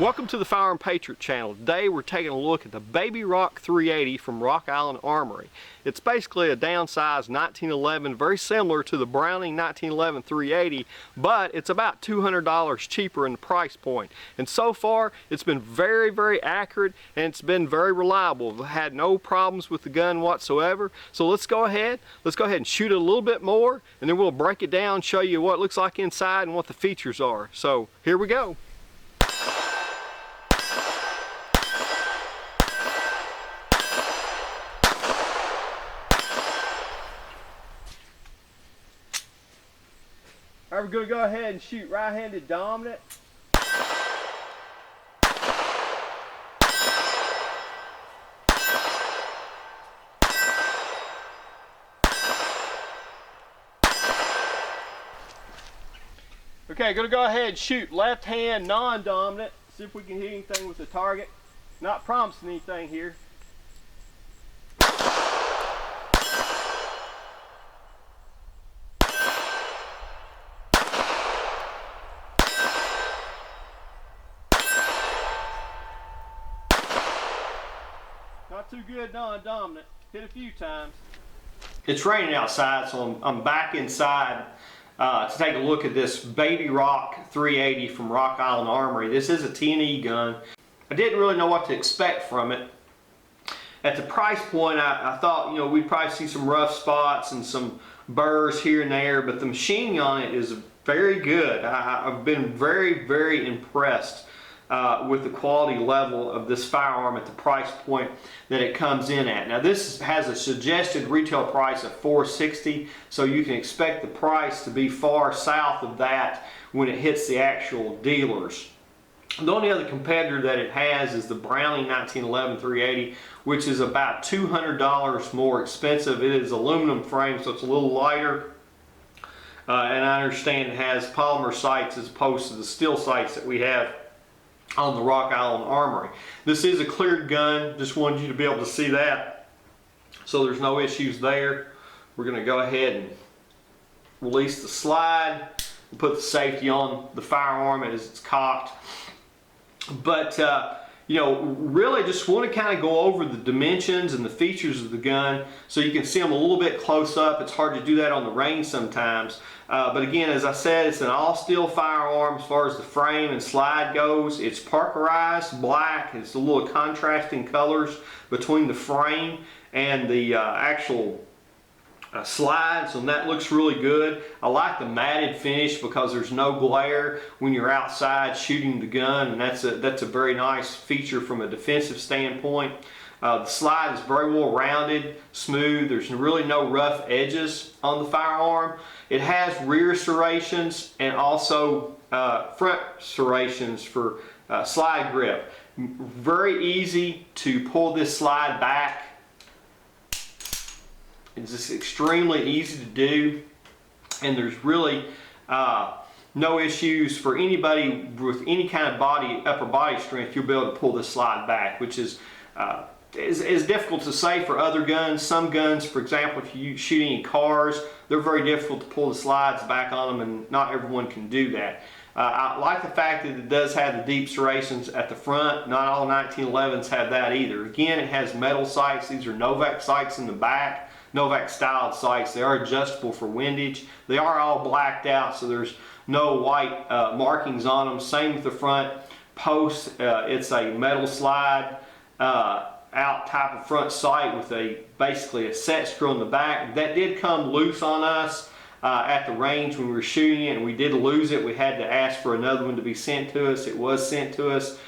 Welcome to the Firearm Patriot channel. Today we're taking a look at the Baby Rock 380 from Rock Island Armory. It's basically a downsized 1911, very similar to the Browning 1911 380, but it's about $200 cheaper in the price point. And so far it's been very accurate and it's been very reliable. We've had no problems with the gun whatsoever. So let's go ahead and shoot it a little bit more, and then we'll break it down, show you what it looks like inside and what the features are. So here we go. Alright, we're going to go ahead and shoot right-handed dominant. Okay, going to go ahead and shoot left-hand non-dominant. See if we can hit anything with the target. Not promising anything here. Not too good non-dominant. Hit a few times. It's raining outside, so I'm back inside to take a look at this Baby Rock 380 from Rock Island Armory. This is a T&E gun. I didn't really know what to expect from it. At the price point, I thought, you know, we'd probably see some rough spots and some burrs here and there, but the machining on it is very good. I've been very impressed with the quality level of this firearm at the price point that it comes in at. Now this has a suggested retail price of $460, so you can expect the price to be far south of that when it hits the actual dealers. The only other competitor that it has is the Browning 1911 380, which is about $200 more expensive. It is aluminum frame, so it's a little lighter. And I understand it has polymer sights as opposed to the steel sights that we have on the Rock Island Armory. This is a cleared gun, just wanted you to be able to see that, so there's no issues there. We're going to go ahead and release the slide and put the safety on the firearm as it's cocked. But you know, really just want to kind of go over the dimensions and the features of the gun so you can see them a little bit close up. It's hard to do that on the range sometimes. But again, as I said, it's an all steel firearm as far as the frame and slide goes. It's parkerized black. It's a little contrasting colors between the frame and the actual slides, and that looks really good. I like the matted finish because there's no glare when you're outside shooting the gun, and that's a very nice feature from a defensive standpoint. The slide is very well rounded, smooth. There's really no rough edges on the firearm. It has rear serrations and also front serrations for slide grip. Very easy to pull this slide back. It's just extremely easy to do, and there's really no issues for anybody with any kind of upper body strength. You'll be able to pull this slide back, which is difficult to say for other guns. Some guns, for example, if you shoot any cars, they're very difficult to pull the slides back on them, and not everyone can do that. I like the fact that it does have the deep serrations at the front. Not all 1911s have that either. Again, it has metal sights. These are Novak sights in the back. Novak styled sights. They are adjustable for windage. They are all blacked out, so there's no white markings on them. Same with the front post. It's a metal slide out type of front sight with basically a set screw on the back. That did come loose on us at the range when we were shooting it, and we did lose it. We had to ask for another one to be sent to us. It was sent to us.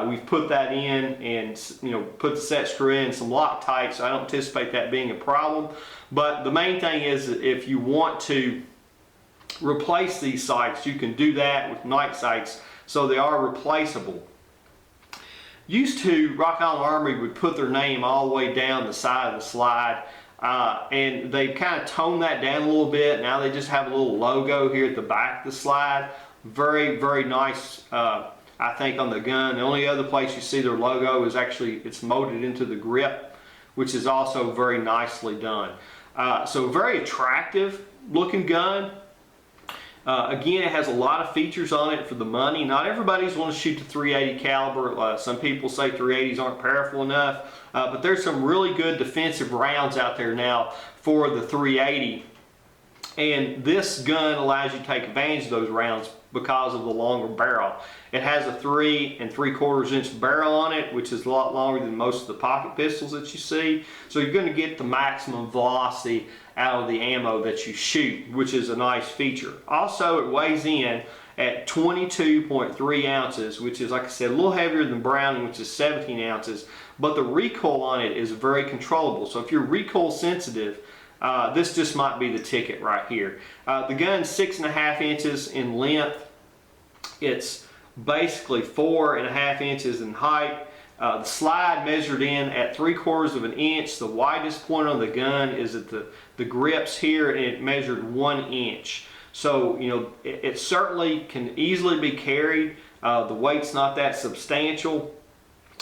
We've put that in and, you know, put the set screw in some Loctite, so I don't anticipate that being a problem. But the main thing is that if you want to replace these sights, you can do that with night sights, so they are replaceable. Used to, Rock Island Armory would put their name all the way down the side of the slide, and they've kind of toned that down a little bit. Now they just have a little logo here at the back of the slide. Very nice, I think, on the gun. The only other place you see their logo is actually, it's molded into the grip, which is also very nicely done. So very attractive looking gun. Again, it has a lot of features on it for the money. Not everybody's going to shoot the 380 caliber. Some people say 380s aren't powerful enough, but there's some really good defensive rounds out there now for the 380. And this gun allows you to take advantage of those rounds because of the longer barrel. It has a 3 3/4 inch barrel on it, which is a lot longer than most of the pocket pistols that you see. So you're going to get the maximum velocity out of the ammo that you shoot, which is a nice feature. Also, it weighs in at 22.3 ounces, which is, like I said, a little heavier than Browning, which is 17 ounces. But the recoil on it is very controllable. So if you're recoil sensitive, this just might be the ticket right here. The gun's 6.5 inches in length. It's basically 4.5 inches in height. The slide measured in at 3/4 inch. The widest point on the gun is at the grips here, and it measured 1 inch. So, you know, it certainly can easily be carried. The weight's not that substantial.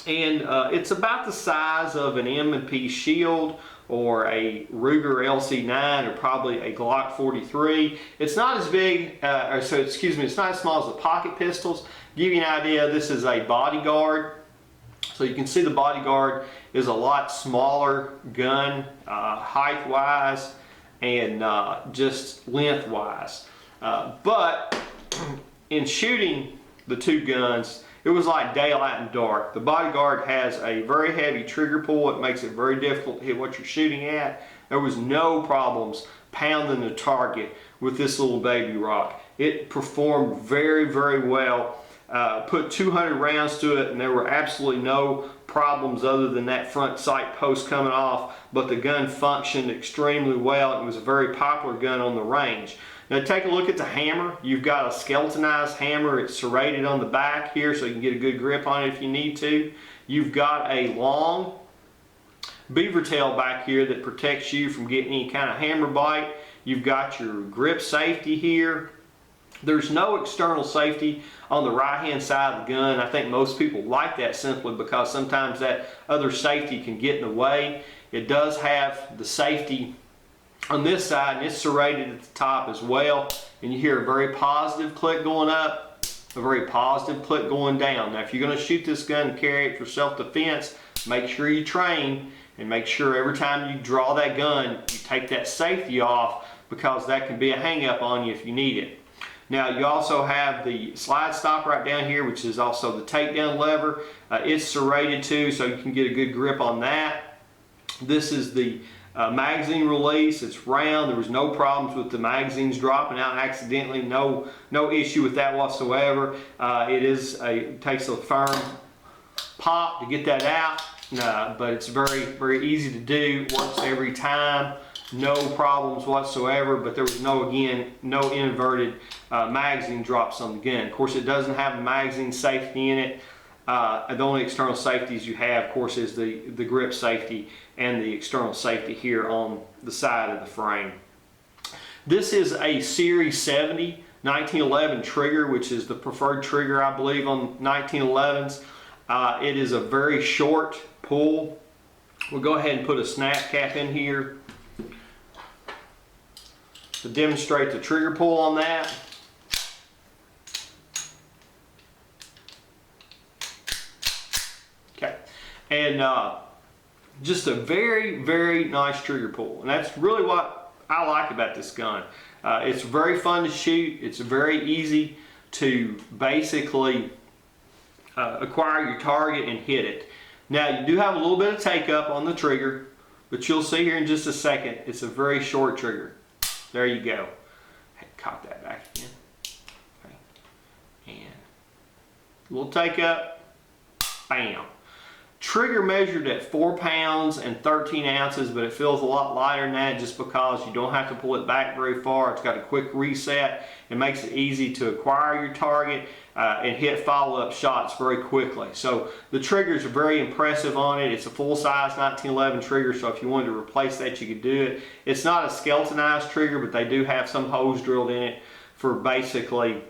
And it's about the size of an M&P Shield or a Ruger LC9 or probably a Glock 43. It's not as big, it's not as small as the pocket pistols. To give you an idea, this is a Bodyguard. So you can see the Bodyguard is a lot smaller gun, height-wise and just length-wise. But in shooting the two guns, it was like daylight and dark. The Bodyguard has a very heavy trigger pull. It makes it very difficult to hit what you're shooting at. There was no problems pounding the target with this little baby rock. It performed very, very well. Put 200 rounds to it, and there were absolutely no problems other than that front sight post coming off, but the gun functioned extremely well. It was a very popular gun on the range. Now take a look at the hammer. You've got a skeletonized hammer. It's serrated on the back here so you can get a good grip on it if you need to. You've got a long beaver tail back here that protects you from getting any kind of hammer bite. You've got your grip safety here. There's no external safety on the right hand side of the gun. I think most people like that simply because sometimes that other safety can get in the way. It does have the safety on this side, and it's serrated at the top as well, and you hear a very positive click going up, a very positive click going down. Now if you're going to shoot this gun and carry it for self-defense, make sure you train and make sure every time you draw that gun you take that safety off, because that can be a hang-up on you if you need it. Now you also have the slide stop right down here, which is also the takedown lever. It's serrated too, so you can get a good grip on that. This is the magazine release. It's round. There was no problems with the magazines dropping out accidentally. No issue with that whatsoever. It takes a firm pop to get that out, but it's very, very easy to do. Works every time. No problems whatsoever. But there was no inverted magazine drops on the gun. Of course, it doesn't have a magazine safety in it. The only external safeties you have, of course, is the grip safety and the external safety here on the side of the frame. This is a Series 70 1911 trigger, which is the preferred trigger, I believe, on 1911s. It is a very short pull. We'll go ahead and put a snap cap in here to demonstrate the trigger pull on that. Okay, and just a very, very nice trigger pull, and that's really what I like about this gun. It's very fun to shoot. It's very easy to basically acquire your target and hit it. Now you do have a little bit of take up on the trigger, but you'll see here in just a second, it's a very short trigger. There you go. Hey, caught that back again. Okay. And a little take up, bam. Trigger measured at 4 pounds and 13 ounces, but it feels a lot lighter than that just because you don't have to pull it back very far. It's got a quick reset. It makes it easy to acquire your target and hit follow-up shots very quickly. So the triggers are very impressive on it. It's a full-size 1911 trigger, so if you wanted to replace that, you could do it. It's not a skeletonized trigger, but they do have some holes drilled in it for basically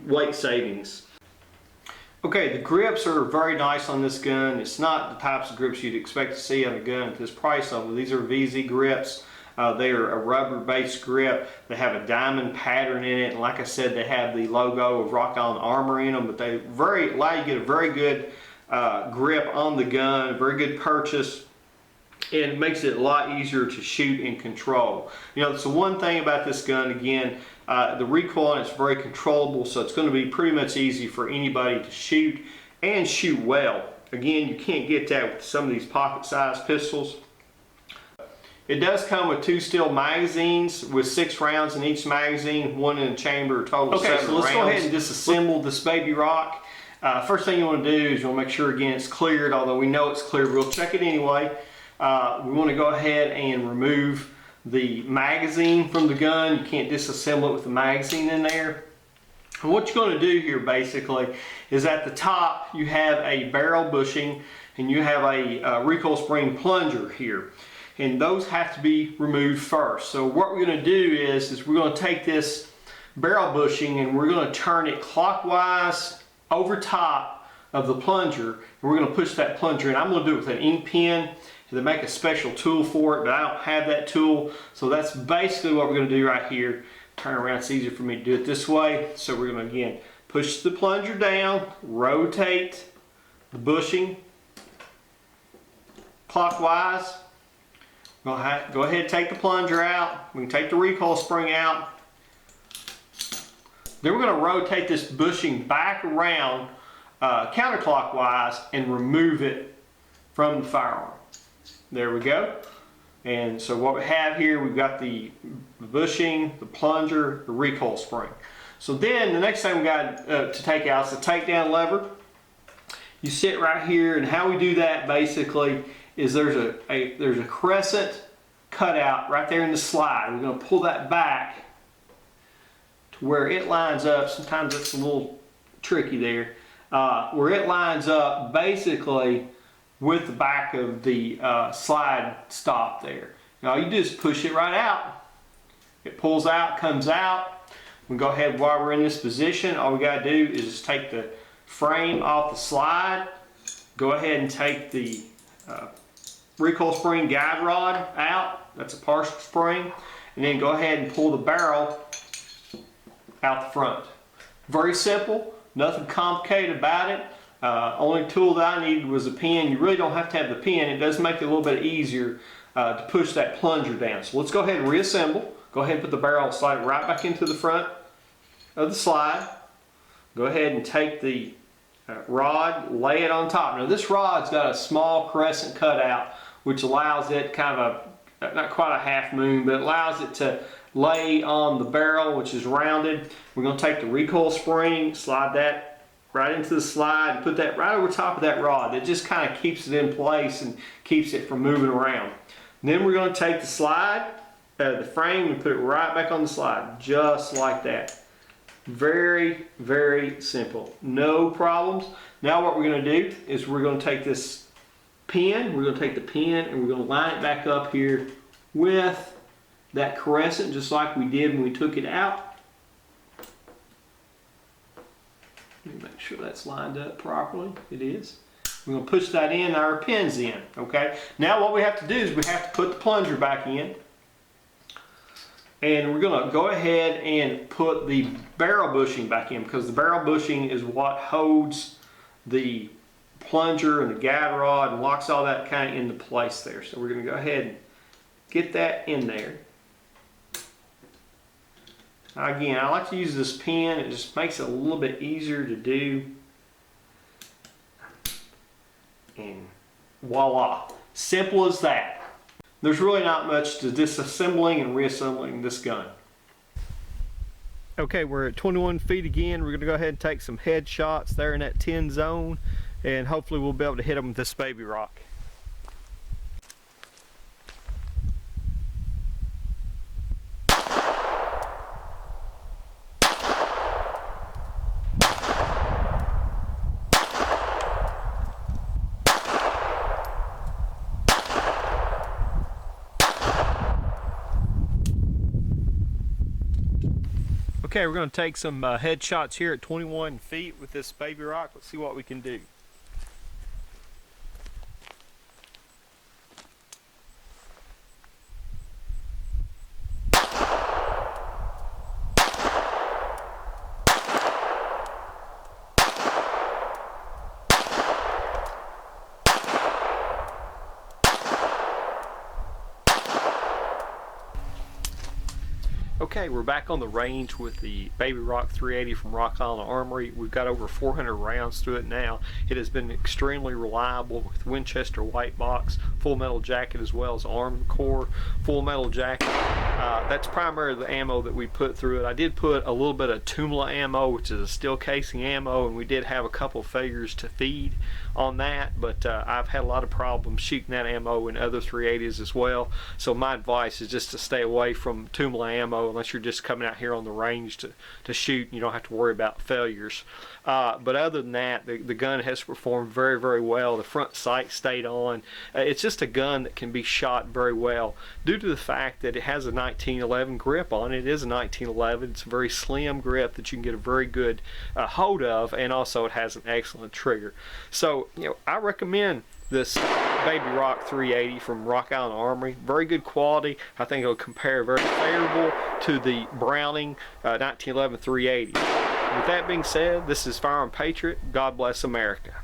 weight savings. Okay, the grips are very nice on this gun. It's not the types of grips you'd expect to see on a gun at this price level. These are VZ grips. They're a rubber-based grip. They have a diamond pattern in it, and like I said, they have the logo of Recoil Armory in them. But they allow you to get a very good grip on the gun, a very good purchase, and it makes it a lot easier to shoot and control. You know, so one thing about this gun, again, the recoil on it's very controllable, so it's going to be pretty much easy for anybody to shoot and shoot well. Again, you can't get that with some of these pocket-sized pistols. It does come with 2 steel magazines with 6 rounds in each magazine, 1 in a chamber, a total of 7 rounds. Okay, so let's go ahead and disassemble this baby rock. First thing you want to do is you want to make sure, again, it's cleared. Although we know it's cleared, we'll check it anyway. We want to go ahead and remove the magazine from the gun. You can't disassemble it with the magazine in there. And what you're going to do here basically is at the top you have a barrel bushing and you have a recoil spring plunger here. And those have to be removed first. So what we're going to do is we're going to take this barrel bushing and we're going to turn it clockwise over top of the plunger. And we're going to push that plunger in. I'm going to do it with an ink pen. They make a special tool for it, but I don't have that tool. So that's basically what we're going to do right here. Turn around, it's easier for me to do it this way. So we're going to, again, push the plunger down, rotate the bushing clockwise. Go ahead and take the plunger out. We can take the recoil spring out. Then we're going to rotate this bushing back around counterclockwise and remove it from the firearm. There we go. And so what we have here, we've got the bushing, the plunger, the recoil spring. So then the next thing we got to take out is the takedown lever. You sit right here, and how we do that basically is there's a crescent cutout right there in the slide. We're going to pull that back to where it lines up. Sometimes it's a little tricky there. Where it lines up basically with the back of the slide stop there. Now you just push it right out. It pulls out, comes out. We go ahead, while we're in this position, all we got to do is just take the frame off the slide. Go ahead and take the recoil spring guide rod out. That's a partial spring. And then go ahead and pull the barrel out the front. Very simple, nothing complicated about it. Only tool that I needed was a pen. You really don't have to have the pen. It does make it a little bit easier to push that plunger down. So let's go ahead and reassemble. Go ahead and put the barrel, slide it right back into the front of the slide. Go ahead and take the rod, lay it on top. Now this rod's got a small crescent cutout, which allows it kind of not quite a half moon, but it allows it to lay on the barrel, which is rounded. We're going to take the recoil spring, slide that right into the slide, and put that right over top of that rod. It just kind of keeps it in place and keeps it from moving around. And then we're going to take the slide, the frame, and put it right back on the slide, just like that. Very, very simple. No problems. Now what we're going to do is we're going to take this pin, we're going to take the pin and we're going to line it back up here with that crescent, just like we did when we took it out. Let me make sure that's lined up properly. It is. We're going to push that in, our pin's in. Okay. Now what we have to do is we have to put the plunger back in. And we're going to go ahead and put the barrel bushing back in, because the barrel bushing is what holds the plunger and the guide rod and locks all that kind of into place there. So we're going to go ahead and get that in there. Again, I like to use this pen. It just makes it a little bit easier to do. And voila. Simple as that. There's really not much to disassembling and reassembling this gun. Okay, we're at 21 feet again. We're going to go ahead and take some head shots there in that 10 zone, and hopefully we'll be able to hit them with this baby rock. Okay, we're going to take some head shots here at 21 feet with this baby rock. Let's see what we can do. Okay, we're back on the range with the Baby Rock 380 from Recoil and Armory. We've got over 400 rounds through it now. It has been extremely reliable with Winchester white box, full metal jacket, as well as armed core full metal jacket. That's primarily the ammo that we put through it. I did put a little bit of Tumla ammo, which is a steel casing ammo, and we did have a couple of failures to feed on that, but I've had a lot of problems shooting that ammo in other 380s as well. So my advice is just to stay away from Tumla ammo unless you're just coming out here on the range to shoot. You don't have to worry about failures. But other than that, the gun has performed very, very well. The front sight stayed on. It's just a gun that can be shot very well due to the fact that it has a 1911 grip on it. It is a 1911. It's a very slim grip that you can get a very good hold of, and also it has an excellent trigger. So, I recommend this Baby Rock 380 from Recoil and Armory. Very good quality. I think it'll compare very favorable to the Browning 1911 380. With that being said, this is Firearm Patriot. God bless America.